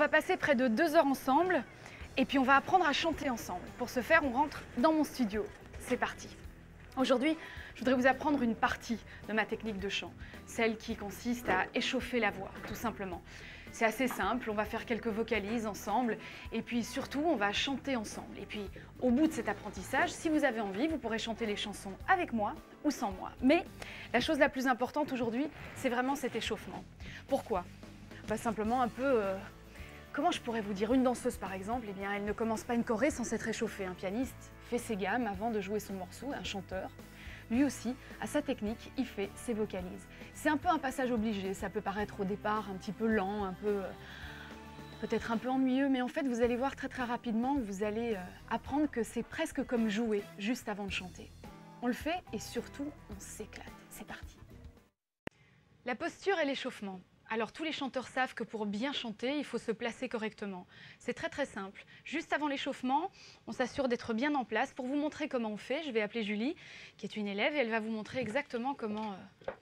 va passer près de 2 heures ensemble et puis on va apprendre à chanter ensemble. Pour ce faire, on rentre dans mon studio. C'est parti. Aujourd'hui, je voudrais vous apprendre une partie de ma technique de chant, celle qui consiste à échauffer la voix, tout simplement. C'est assez simple, on va faire quelques vocalises ensemble et puis surtout, on va chanter ensemble. Et puis, au bout de cet apprentissage, si vous avez envie, vous pourrez chanter les chansons avec moi ou sans moi. Mais la chose la plus importante aujourd'hui, c'est vraiment cet échauffement. Pourquoi ? Simplement un peu... Comment je pourrais vous dire? Une danseuse, par exemple, eh bien, elle ne commence pas une choré sans s'être échauffée. Un pianiste fait ses gammes avant de jouer son morceau, un chanteur. Lui aussi, à sa technique, il fait ses vocalises. C'est un peu un passage obligé, ça peut paraître au départ un petit peu lent, un peu peut-être un peu ennuyeux, mais en fait, vous allez voir très rapidement, vous allez apprendre que c'est presque comme jouer juste avant de chanter. On le fait et surtout, on s'éclate. C'est parti. La posture et l'échauffement. Alors tous les chanteurs savent que pour bien chanter, il faut se placer correctement. C'est très simple. Juste avant l'échauffement, on s'assure d'être bien en place. Pour vous montrer comment on fait, je vais appeler Julie, qui est une élève, et elle va vous montrer exactement comment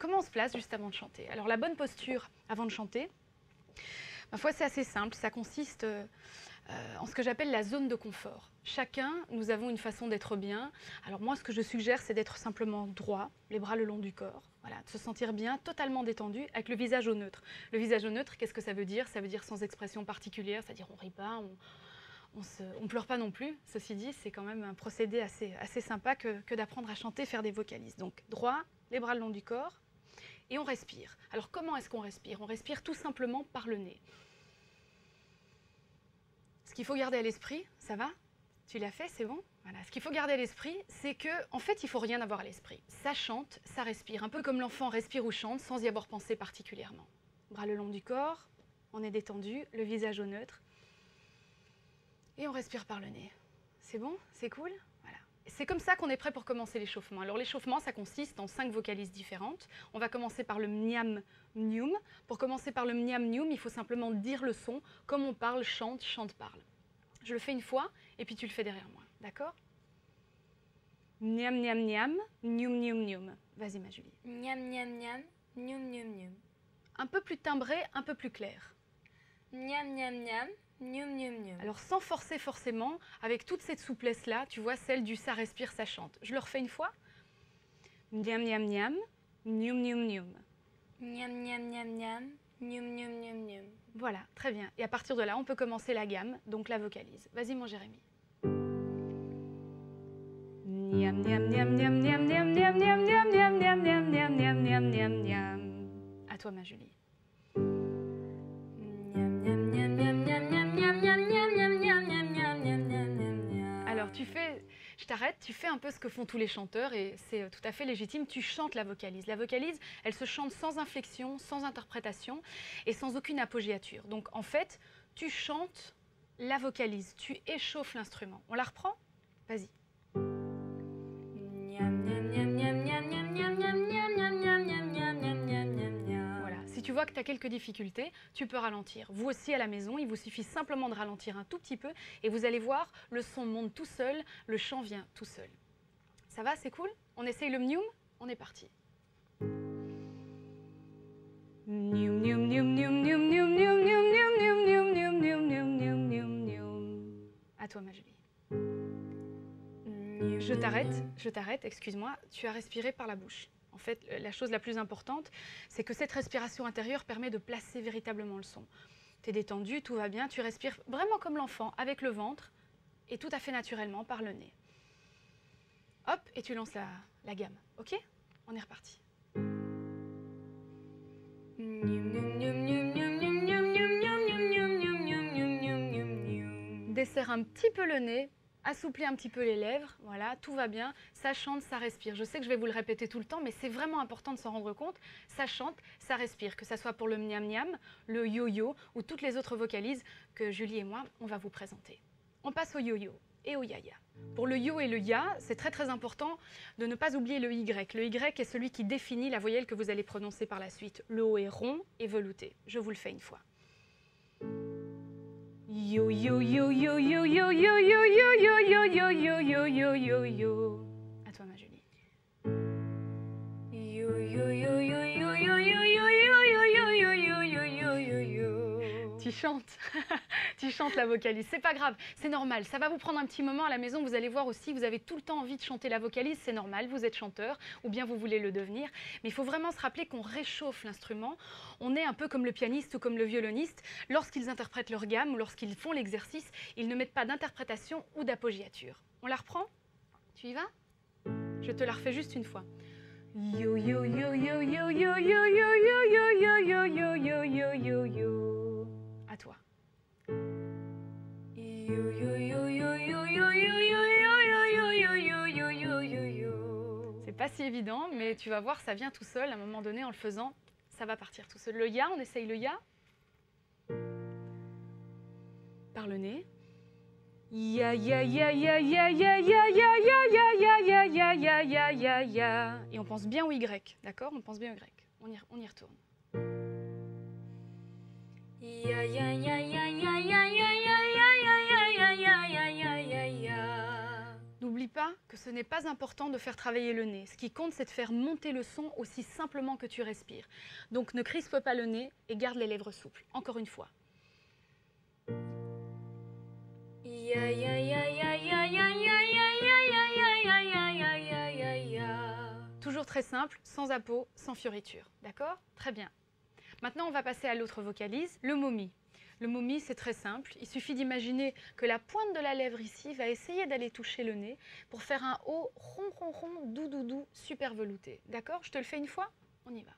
on se place juste avant de chanter. Alors la bonne posture avant de chanter, ma foi c'est assez simple, ça consiste en ce que j'appelle la zone de confort. Chacun, nous avons une façon d'être bien. Alors moi, ce que je suggère, c'est d'être simplement droit, les bras le long du corps. Voilà, de se sentir bien, totalement détendu, avec le visage au neutre. Le visage au neutre, qu'est-ce que ça veut dire? Ça veut dire sans expression particulière, c'est-à-dire on rit pas, on pleure pas non plus. Ceci dit, c'est quand même un procédé assez sympa que d'apprendre à chanter, faire des vocalises. Donc droit, les bras le long du corps, et on respire. Alors comment est-ce qu'on respire? On respire tout simplement par le nez. Ce qu'il faut garder à l'esprit, ça va? Tu l'as fait, c'est bon? Voilà. Ce qu'il faut garder à l'esprit, c'est qu'en fait, il ne faut rien avoir à l'esprit. Ça chante, ça respire. Un peu comme l'enfant respire ou chante sans y avoir pensé particulièrement. Bras le long du corps, on est détendu, le visage au neutre. Et on respire par le nez. C'est bon? C'est cool? Voilà. C'est comme ça qu'on est prêt pour commencer l'échauffement. Alors l'échauffement, ça consiste en 5 vocalises différentes. On va commencer par le mniam, mnium. Pour commencer par le mniam, mnium, il faut simplement dire le son comme on parle, chante, chante, parle. Je le fais une fois et puis tu le fais derrière moi. D'accord? Niam, niam, niam, nium, nium, nium. Vas-y, ma Julie. Niam, niam, niam, nium, nium, nium. Un peu plus timbré, un peu plus clair. Niam, niam, niam, nium, nium, nium. Alors, sans forcer forcément, avec toute cette souplesse-là, tu vois, celle du ça respire, ça chante. Je le refais une fois. Niam, niam, niam, nium, nium, nium. Niam, niam, niam, niam, nium, nium, nium, nium. Voilà, très bien. Et à partir de là, on peut commencer la gamme, donc la vocalise. Vas-y, mon Jérémy. Niam, niam, niam, niam, niam, niam, niam, niam, niam, niam, niam, niam, niam, niam, niam, niam, niam. À toi, ma Julie. Alors, je t'arrête, tu fais un peu ce que font tous les chanteurs et c'est tout à fait légitime, tu chantes la vocalise. La vocalise, elle se chante sans inflexion, sans interprétation et sans aucune apogéature. Donc, en fait, tu chantes la vocalise, tu échauffes l'instrument. On la reprend? Vas-y. Voilà, si tu vois que tu as quelques difficultés, tu peux ralentir. Vous aussi à la maison, il vous suffit simplement de ralentir un tout petit peu et vous allez voir, le son monte tout seul, le chant vient tout seul. Ça va, c'est cool? On essaye le mnium? On est parti. Mnium, mnium, mnium, mnium, mnium, mnium, mnium, mnium, mnium, mnium, mnium, mnium, mnium, mnium, mnium, mnium. À toi, ma Julie. Je t'arrête, excuse-moi, tu as respiré par la bouche. En fait, la chose la plus importante, c'est que cette respiration intérieure permet de placer véritablement le son. Tu es détendu, tout va bien, tu respires vraiment comme l'enfant, avec le ventre, et tout à fait naturellement par le nez. Hop, et tu lances la gamme, ok? On est reparti. Desserre un petit peu le nez. Assouplis un petit peu les lèvres, voilà, tout va bien, ça chante, ça respire. Je sais que je vais vous le répéter tout le temps, mais c'est vraiment important de s'en rendre compte. Ça chante, ça respire, que ça soit pour le mniam mniam, le yo-yo ou toutes les autres vocalises que Julie et moi, on va vous présenter. On passe au yo-yo et au ya-ya. Pour le yo et le ya, c'est très important de ne pas oublier le y. Le y est celui qui définit la voyelle que vous allez prononcer par la suite. Le o est rond et velouté. Je vous le fais une fois. Yo yo yo yo yo yo yo yo yo yo yo yo yo yo yo yo yo. À toi, ma Julie. Yo yo yo yo yo yo yo yo yo yo yo yo yo yo yo yo. Tu chantes. Tu chantes la vocalise. C'est pas grave, c'est normal. Ça va vous prendre un petit moment à la maison. Vous allez voir aussi, vous avez tout le temps envie de chanter la vocalise. C'est normal, vous êtes chanteur ou bien vous voulez le devenir. Mais il faut vraiment se rappeler qu'on réchauffe l'instrument. On est un peu comme le pianiste ou comme le violoniste. Lorsqu'ils interprètent leur gamme ou lorsqu'ils font l'exercice, ils ne mettent pas d'interprétation ou d'appoggiature. On la reprend? Tu y vas? Je te la refais juste une fois. Yo yo yo yo yo yo yo yo yo yo yo yo yo yo yo yo yo. À toi. Yo yo yo yo yo yo yo yo yo yo yo yo yo yo yo yo. C'est pas si évident, mais tu vas voir, ça vient tout seul. À un moment donné, en le faisant, ça va partir tout seul. Le ya, on essaye le ya. Par le nez. Ya ya ya ya ya ya ya ya ya ya ya ya ya ya ya ya ya. Et on pense bien au Y, d'accord? On pense bien au Y. On y retourne. Ya ya ya ya ya ya ya ya ya ya ya ya ya ya ya. N'oublie pas que ce n'est pas important de faire travailler le nez. Ce qui compte, c'est de faire monter le son aussi simplement que tu respires. Donc ne crispe pas le nez et garde les lèvres souples. Encore une fois. Ya ya ya ya ya ya ya ya ya ya ya ya ya ya ya ya. Toujours très simple, sans apo, sans fioriture. D'accord? Très bien. Maintenant, on va passer à l'autre vocalise, le momi. Le momi, c'est très simple. Il suffit d'imaginer que la pointe de la lèvre ici va essayer d'aller toucher le nez pour faire un O rond, rond, rond, doux, doux, doux, super velouté. D'accord? Je te le fais une fois? On y va.